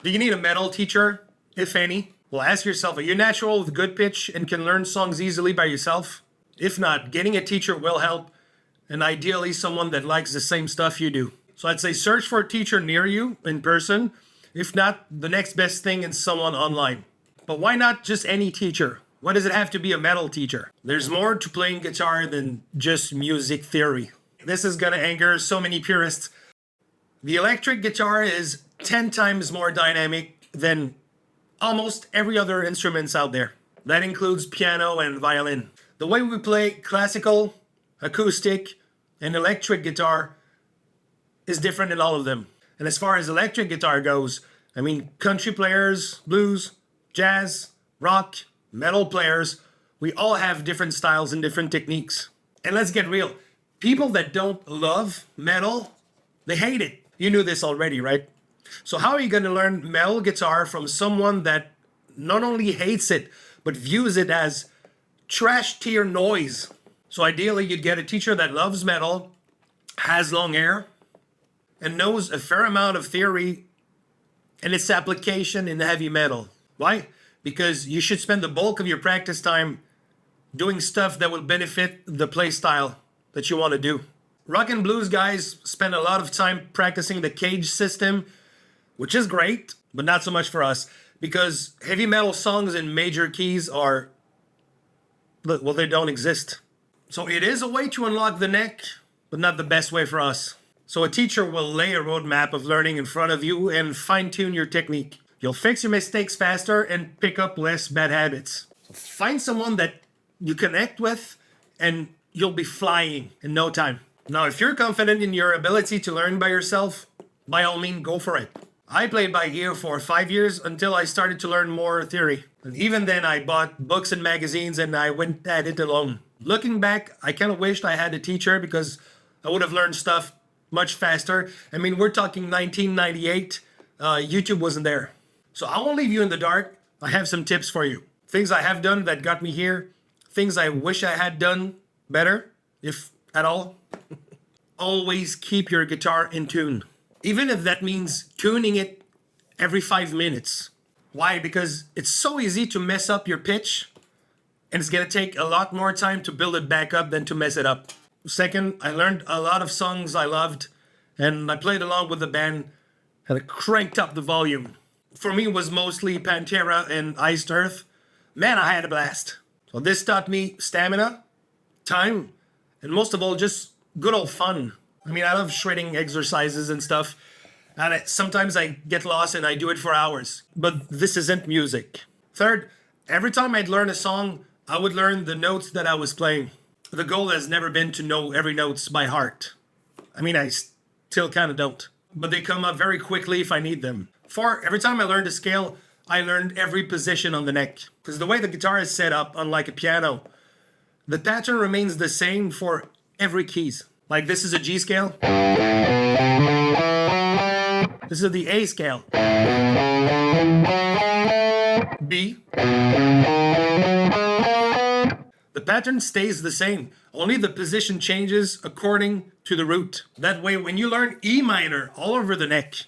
Do you need a metal teacher, if any? Well, ask yourself, are you natural with good pitch and can learn songs easily by yourself? If not, getting a teacher will help, and ideally someone that likes the same stuff you do. So I'd say search for a teacher near you in person. If not, the next best thing is someone online. But why not just any teacher? Why does it have to be a metal teacher? There's more to playing guitar than just music theory. This is gonna anger so many purists. The electric guitar is 10 times more dynamic than almost every other instruments out there. That includes piano and violin. The way we play classical, acoustic, and electric guitar is different in all of them. And as far as electric guitar goes, I mean, country players, blues, jazz, rock, metal players, we all have different styles and different techniques. And let's get real. People that don't love metal, they hate it. You knew this already, right? So how are you going to learn metal guitar from someone that not only hates it, but views it as trash tier noise? So ideally, you'd get a teacher that loves metal, has long hair, and knows a fair amount of theory and its application in heavy metal. Why? Because you should spend the bulk of your practice time doing stuff that will benefit the play style that you want to do. Rock and blues guys spend a lot of time practicing the cage system, which is great, but not so much for us, because heavy metal songs in major keys are, well, they don't exist. So it is a way to unlock the neck, but not the best way for us. So a teacher will lay a roadmap of learning in front of you and fine-tune your technique. You'll fix your mistakes faster and pick up less bad habits. So find someone that you connect with and you'll be flying in no time. Now, if you're confident in your ability to learn by yourself, by all means, go for it. I played by ear for 5 years until I started to learn more theory. And even then, I bought books and magazines and I went at it alone. Looking back, I kind of wished I had a teacher because I would have learned stuff much faster. I mean, we're talking 1998. YouTube wasn't there. So I won't leave you in the dark. I have some tips for you. Things I have done that got me here. Things I wish I had done better, if at all. Always keep your guitar in tune. Even if that means tuning it every 5 minutes. Why? Because it's so easy to mess up your pitch, and it's gonna take a lot more time to build it back up than to mess it up. Second, I learned a lot of songs I loved, and I played along with the band, and I cranked up the volume. For me, it was mostly Pantera and Iced Earth. Man, I had a blast. So this taught me stamina, time, and most of all, just good old fun. I mean, I love shredding exercises and stuff. And sometimes I get lost and I do it for hours. But this isn't music. Third, every time I'd learn a song, I would learn the notes that I was playing. The goal has never been to know every notes by heart. I mean, I still kind of don't. But they come up very quickly if I need them. Four, every time I learned a scale, I learned every position on the neck. Because the way the guitar is set up, unlike a piano, the pattern remains the same for every keys. Like this is a G scale. This is the A scale. B. The pattern stays the same. Only the position changes according to the root. That way, when you learn E minor all over the neck,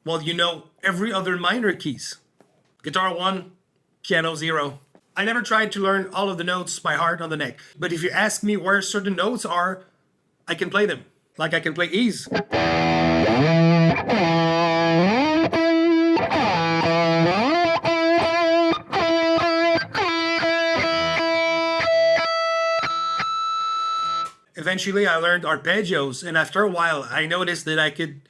well, you know every other minor keys. Guitar 1, piano 0. I never tried to learn all of the notes by heart on the neck. But if you ask me where certain notes are, I can play them. Like I can play E's. Eventually, I learned arpeggios, and after a while, I noticed that I could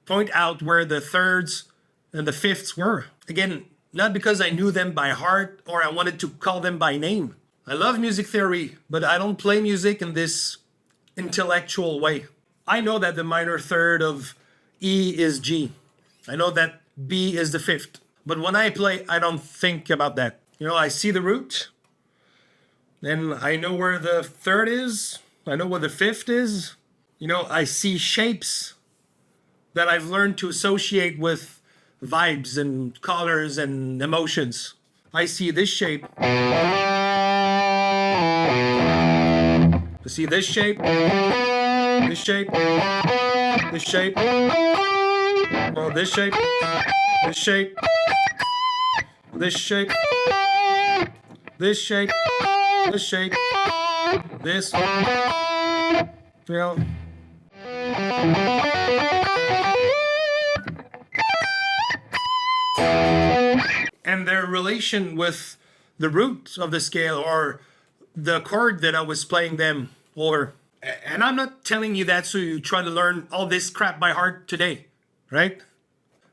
point out where the thirds and the fifths were. Again, not because I knew them by heart or I wanted to call them by name. I love music theory, but I don't play music in this intellectual way. I know that the minor third of E is G. I know that B is the fifth. But when I play, I don't think about that. You know, I see the root, then I know where the third is. I know where the fifth is. You know, I see shapes that I've learned to associate with vibes and colors and emotions. I see this shape. I see this shape. This shape. This shape. Oh, this shape. this shape, this shape, this shape, this shape, this, you know. And their relation with the root of the scale or the chord that I was playing them, or, and I'm not telling you that so you try to learn all this crap by heart today, right?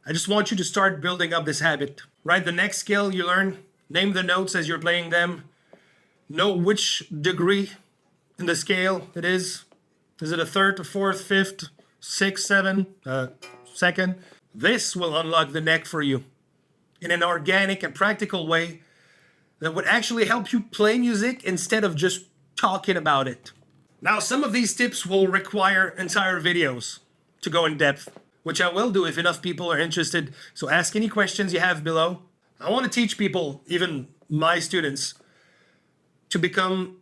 I just want you to start building up this habit, right? The next scale you learn, name the notes as you're playing them, know which degree in the scale it is. Is it a third, a fourth, fifth, sixth, seventh, second? This will unlock the neck for you in an organic and practical way that would actually help you play music instead of just talking about it. Now, some of these tips will require entire videos to go in depth, which I will do if enough people are interested. So ask any questions you have below. I want to teach people, even my students, to become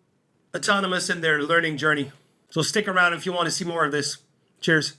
autonomous in their learning journey. So stick around if you want to see more of this. Cheers.